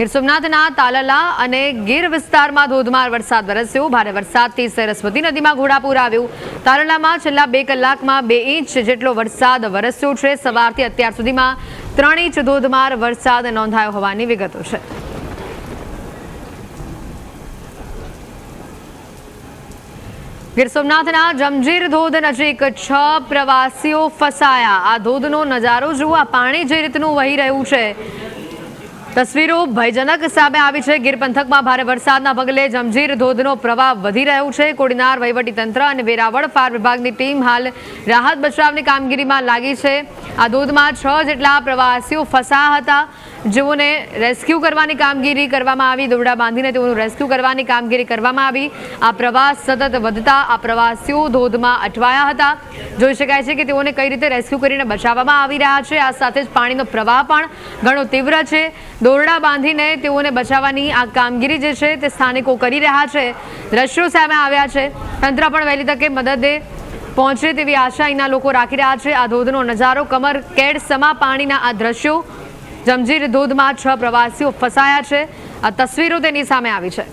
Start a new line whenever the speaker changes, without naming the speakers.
ગીર સોમનાથના તાલાલા અને ગીર વિસ્તારમાં ધોધમાર વરસાદ વરસ્યો। ભારે વરસાદથી સરસ્વતી નદીમાં ઘોડાપૂર આવ્યું। તાલાલામાં છેલ્લા 2 કલાકમાં 2 ઇંચ જેટલો વરસાદ વરસ્યો છે। સવારથી અત્યાર સુધીમાં 3 ઇંચ ધોધમાર વરસાદ નોંધાયો હોવાની વિગતો છે। ગીર સોમનાથના જમજીર ધોધ નજીક 6 પ્રવાસીઓ ફસાયા। આ ધોધનો નજારો જુઓ। આ પાણી જે રીતનું વહી રહ્યું છે, તસવીરો ભયજનક સામે આવી છે। ગીર પંથકમાં ભારે વરસાદના પગલે જમજીર ધોધનો પ્રવાહ વધી રહ્યો છે। કોડીનાર વહીવટીતંત્ર અને વેરાવળ ફાયર વિભાગની ટીમ હાલ રાહત બચાવની કામગીરીમાં લાગી છે। આ ધોધમાં 6 જેટલા પ્રવાસીઓ ફસાયા હતા, જેઓને રેસ્ક્યુ કરવાની કામગીરી કરવામાં આવી। દોરડા બાંધીને તેઓનું રેસ્ક્યુ કરવાની કામગીરી કરવામાં આવી। આ પ્રવાહ સતત વધતા આ પ્રવાસીઓ ધોધમાં અટવાયા હતા। જોઈ શકાય છે કે તેઓને કઈ રીતે રેસ્ક્યુ કરીને બચાવવામાં આવી રહ્યા છે। આ સાથે જ પાણીનો પ્રવાહ પણ ઘણો તીવ્ર છે। દોરડા બાંધીને તેઓને બચાવવાની આ કામગીરી જે છે તે સ્થાનિકો કરી રહ્યા છે। દ્રશ્યો સામે આવ્યા છે। તંત્ર પણ વહેલી તકે મદદે પહોંચે તેવી આશા અહીંના લોકો રાખી રહ્યા છે। આ ધોધનો નજારો, કમર કેડ સમા પાણીના આ દ્રશ્યો। જમજીર ધોધમાં 6 પ્રવાસીઓ ફસાયા છે। આ તસવીરો તેની સામે આવી છે।